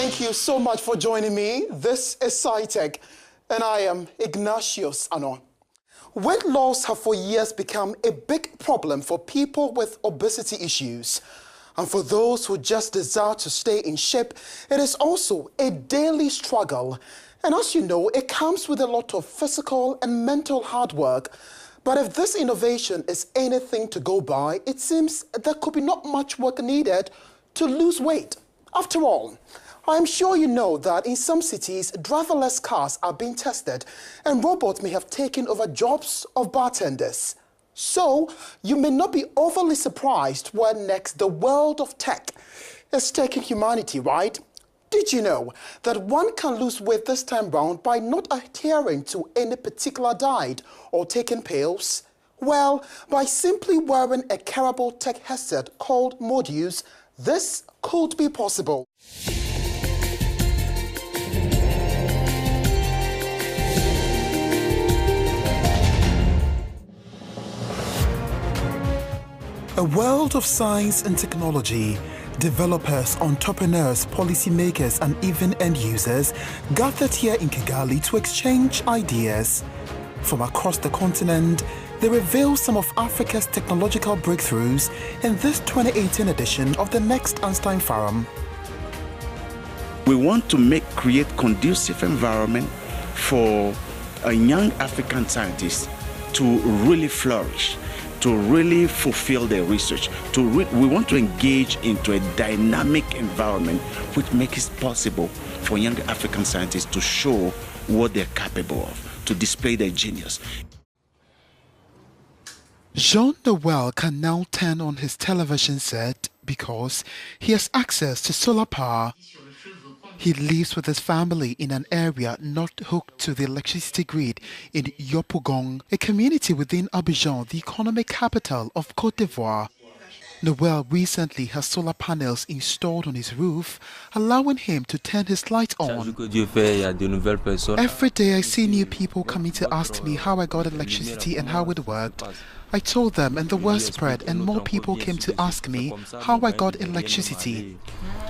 Thank you so much for joining me. This is SciTech, and I am Ignatius Annor. Weight loss have for years become a big problem for people with obesity issues. And for those who just desire to stay in shape, it is also a daily struggle. And as you know, it comes with a lot of physical and mental hard work. But if this innovation is anything to go by, it seems there could be not much work needed to lose weight. After all, I'm sure you know that in some cities, driverless cars are being tested and robots may have taken over jobs of bartenders. So, you may not be overly surprised when next the world of tech is taking humanity, right? Did you know that one can lose weight this time round by not adhering to any particular diet or taking pills? Well, by simply wearing a wearable tech headset called Modules, this could be possible. A world of science and technology. Developers, entrepreneurs, policymakers, and even end users gathered here in Kigali to exchange ideas. From across the continent, they reveal some of Africa's technological breakthroughs in this 2018 edition of the Next Einstein Forum. We want to create conducive environment for young African scientists to really flourish, to really fulfill their research. We want to engage into a dynamic environment which makes it possible for young African scientists to show what they're capable of, to display their genius. Jean-Noel can now turn on his television set because he has access to solar power. He lives with his family in an area not hooked to the electricity grid in Yopougon, a community within Abidjan, the economic capital of Côte d'Ivoire. Noel recently has solar panels installed on his roof, allowing him to turn his light on. Every day I see new people coming to ask me how I got electricity and how it worked. I told them and the word spread and more people came to ask me how I got electricity.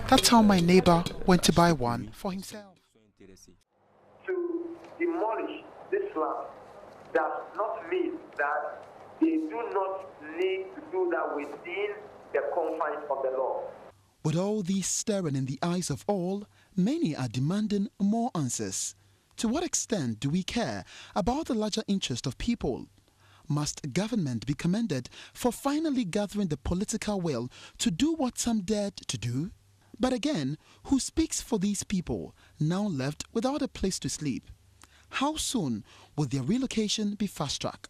That's how my neighbor went to buy one for himself. To demolish this slum does not mean that they do not need to do that within the confines of the law. With all these staring in the eyes of all, many are demanding more answers. To what extent do we care about the larger interest of people? Must government be commended for finally gathering the political will to do what some dared to do? But again, who speaks for these people now left without a place to sleep? How soon will their relocation be fast-tracked?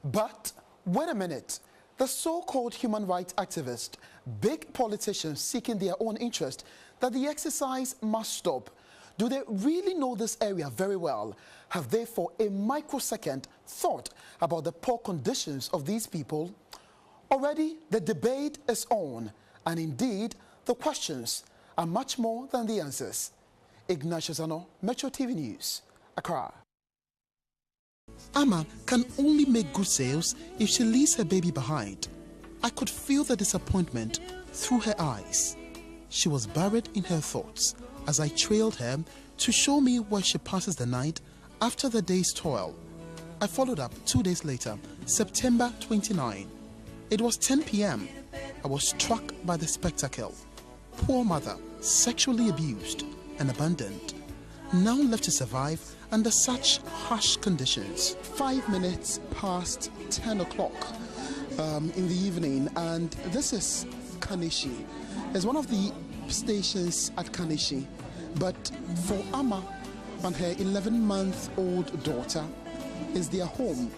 But wait a minute. The so-called human rights activists, big politicians seeking their own interest, that the exercise must stop. Do they really know this area very well? Have they for a microsecond thought about the poor conditions of these people? Already the debate is on, and indeed the questions are much more than the answers. Ignatius Annor, Metro TV News, Accra. Amma can only make good sales if she leaves her baby behind. I could feel the disappointment through her eyes. She was buried in her thoughts as I trailed her to show me where she passes the night after the day's toil. I followed up 2 days later, September 29. It was 10 p.m. I was struck by the spectacle. Poor mother, sexually abused and abandoned, now left to survive under such harsh conditions. 5 minutes past 10 o'clock in the evening, and this is Kanishi. It's one of the stations at Kanishi, but for Amma and her 11-month-old daughter is their home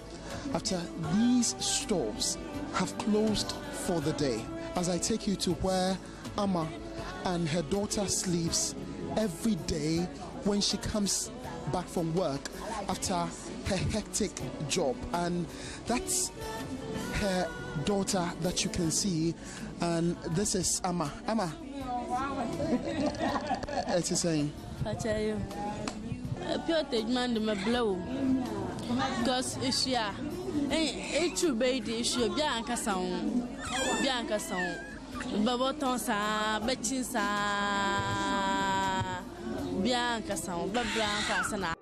after these stores have closed for the day. As I take you to where Amma and her daughter sleeps every day when she comes back from work after her hectic job, and that's her daughter that you can see, and this is Amma. Amma, what is saying? I tell you, pure man my blow because it's yeah, it's too bad. It's your Bianca sound, Bianca sound, Baboton sa, Betchin sa. biya ankasa wo babra ankasa na